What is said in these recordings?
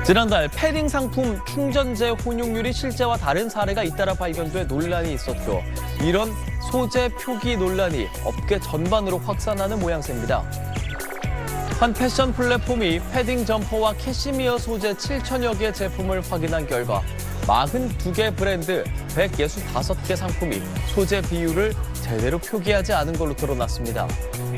지난달 패딩 상품 충전재 혼용률이 실제와 다른 사례가 잇따라 발견돼 논란이 있었죠. 이런 소재 표기 논란이 업계 전반으로 확산하는 모양새입니다. 한 패션 플랫폼이 패딩 점퍼와 캐시미어 소재 7천여 개 제품을 확인한 결과 42개 브랜드 165개 상품이 소재 비율을 제대로 표기하지 않은 걸로 드러났습니다.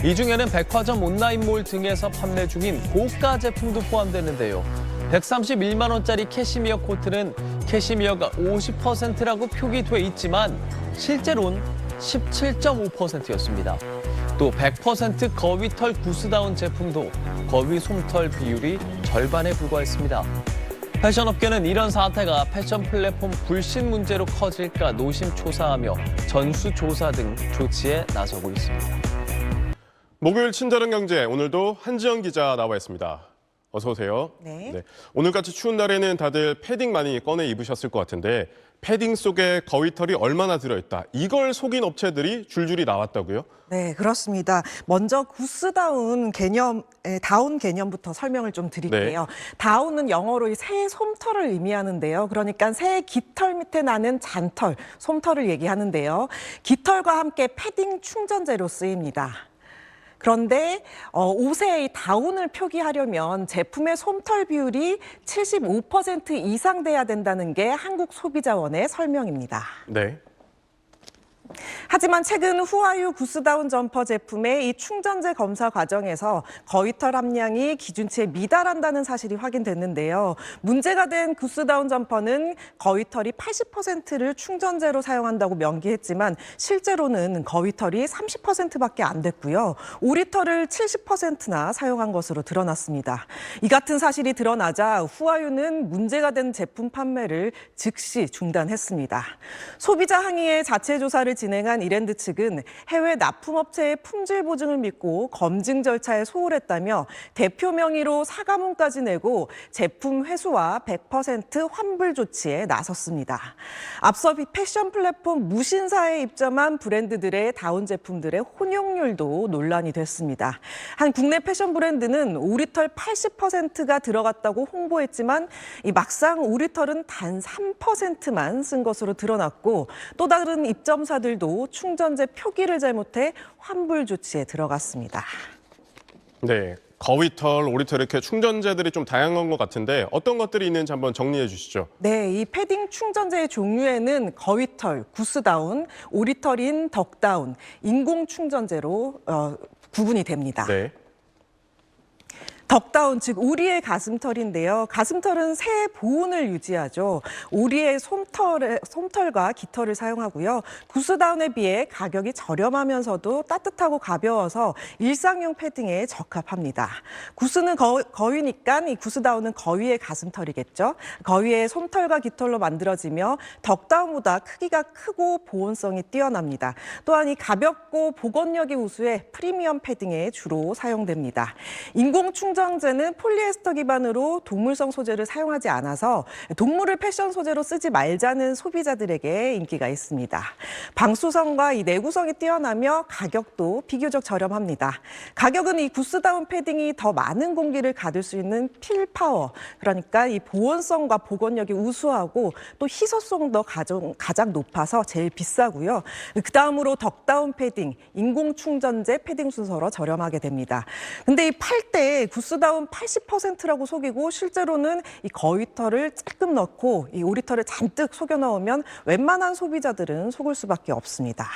이 중에는 백화점 온라인몰 등에서 판매 중인 고가 제품도 포함되는데요. 131만 원짜리 캐시미어 코트는 캐시미어가 50%라고 표기돼 있지만 실제로는 17.5%였습니다. 또 100% 거위털 구스다운 제품도 거위 솜털 비율이 절반에 불과했습니다. 패션업계는 이런 사태가 패션 플랫폼 불신 문제로 커질까 노심초사하며 전수조사 등 조치에 나서고 있습니다. 목요일 친절한 경제, 오늘도 한지연 기자 나와 있습니다. 어서 오세요. 네. 오늘같이 추운 날에는 다들 패딩 많이 꺼내 입으셨을 것 같은데 패딩 속에 거위털이 얼마나 들어있다. 이걸 속인 업체들이 줄줄이 나왔다고요? 네, 그렇습니다. 먼저 구스다운 개념, 다운 개념부터 설명을 좀 드릴게요. 다운은 영어로 이 새의 솜털을 의미하는데요. 그러니까 새의 깃털 밑에 나는 잔털, 솜털을 얘기하는데요. 깃털과 함께 패딩 충전재로 쓰입니다. 그런데 옷의 이 다운을 표기하려면 제품의 솜털 비율이 75% 이상 돼야 된다는 게 한국소비자원의 설명입니다. 네. 하지만 최근 후아유 구스다운 점퍼 제품의 이 충전재 검사 과정에서 거위털 함량이 기준치에 미달한다는 사실이 확인됐는데요. 문제가 된 구스다운 점퍼는 거위털이 80%를 충전재로 사용한다고 명기했지만 실제로는 거위털이 30%밖에 안 됐고요. 오리털을 70%나 사용한 것으로 드러났습니다. 이 같은 사실이 드러나자 후아유는 문제가 된 제품 판매를 즉시 중단했습니다. 소비자 항의의 자체 조사를 진행한 이랜드 측은 해외 납품업체의 품질 보증을 믿고 검증 절차에 소홀했다며 대표 명의로 사과문까지 내고 제품 회수와 100% 환불 조치에 나섰습니다. 앞서 패션 플랫폼 무신사에 입점한 브랜드들의 다운 제품들의 혼용률도 논란이 됐습니다. 한 국내 패션 브랜드는 오리털 80%가 들어갔다고 홍보했지만 막상 오리털은 단 3%만 쓴 것으로 드러났고 또 다른 입점사들도 충전재 표기를 잘못해 환불 조치에 들어갔습니다. 네. 거위털, 오리털 이렇게 충전재들이 좀 다양한 것 같은데 어떤 것들이 있는지 한번 정리해 주시죠. 네, 이 패딩 충전재의 종류에는 거위털, 구스다운, 오리털인 덕다운, 인공 충전재로 구분이 됩니다. 네. 덕다운, 즉 오리의 가슴털인데요. 가슴털은 새의 보온을 유지하죠. 오리의 솜털과 깃털을 사용하고요. 구스다운에 비해 가격이 저렴하면서도 따뜻하고 가벼워서 일상용 패딩에 적합합니다. 구스는 거위니까 이 구스다운은 거위의 가슴털이겠죠. 거위의 솜털과 깃털로 만들어지며 덕다운보다 크기가 크고 보온성이 뛰어납니다. 또한 이 가볍고 보건력이 우수해 프리미엄 패딩에 주로 사용됩니다. 인공 충전재는 폴리에스터 기반으로 동물성 소재를 사용하지 않아서 동물을 패션 소재로 쓰지 말자는 소비자들에게 인기가 있습니다. 방수성과 이 내구성이 뛰어나며 가격도 비교적 저렴합니다. 가격은 이 구스다운 패딩이 더 많은 공기를 가둘 수 있는 필파워, 그러니까 이 보온성과 보건력이 우수하고 또 희소성도 가장 높아서 제일 비싸고요. 그 다음으로 덕다운 패딩, 인공 충전재 패딩 순서로 저렴하게 됩니다. 근데 이 팔 때 구스다운 80%라고 속이고 실제로는 이 거위털을 조금 넣고 이 오리털을 잔뜩 속여 넣으면 웬만한 소비자들은 속을 수밖에 없습니다.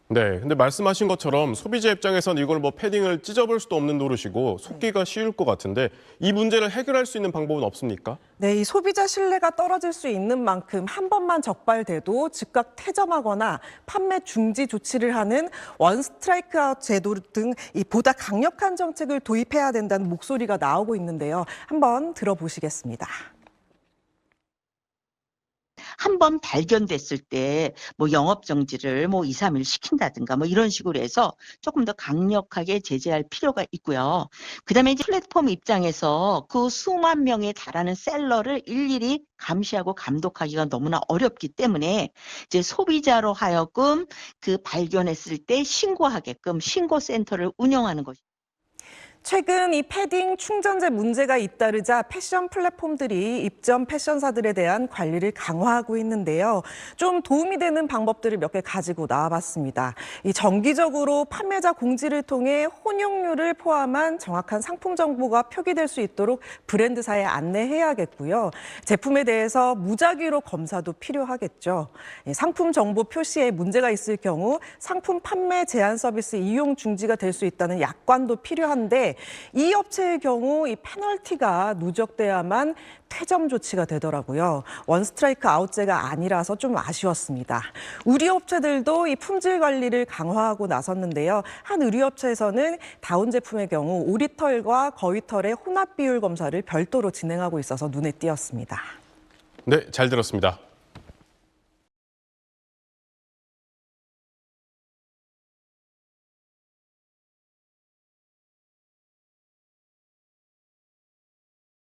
네. 근데 말씀하신 것처럼 소비자 입장에선 이걸 패딩을 찢어볼 수도 없는 노릇이고 속기가 쉬울 것 같은데 이 문제를 해결할 수 있는 방법은 없습니까? 네, 이 소비자 신뢰가 떨어질 수 있는 만큼 한 번만 적발돼도 즉각 퇴점하거나 판매 중지 조치를 하는 원 스트라이크 아웃 제도 등 보다 강력한 정책을 도입해야 된다는 목소리가 나오고 있는데요. 한번 들어보시겠습니다. 한 번 발견됐을 때 영업 정지를 2, 3일 시킨다든가 이런 식으로 해서 조금 더 강력하게 제재할 필요가 있고요. 그다음에 이제 플랫폼 입장에서 그 수만 명에 달하는 셀러를 일일이 감시하고 감독하기가 너무나 어렵기 때문에 이제 소비자로 하여금 그 발견했을 때 신고하게끔 신고센터를 운영하는 것이 최근 이 패딩 충전재 문제가 잇따르자 패션 플랫폼들이 입점 패션사들에 대한 관리를 강화하고 있는데요. 좀 도움이 되는 방법들을 몇 개 가지고 나와봤습니다. 이 정기적으로 판매자 공지를 통해 혼용률을 포함한 정확한 상품 정보가 표기될 수 있도록 브랜드사에 안내해야겠고요. 제품에 대해서 무작위로 검사도 필요하겠죠. 상품 정보 표시에 문제가 있을 경우 상품 판매 제한 서비스 이용 중지가 될 수 있다는 약관도 필요한데 이 업체의 경우 이 페널티가 누적돼야만 퇴점 조치가 되더라고요. 원스트라이크 아웃제가 아니라서 좀 아쉬웠습니다. 의류업체들도 이 품질 관리를 강화하고 나섰는데요. 한 의류업체에서는 다운 제품의 경우 오리털과 거위털의 혼합 비율 검사를 별도로 진행하고 있어서 눈에 띄었습니다. 네, 잘 들었습니다.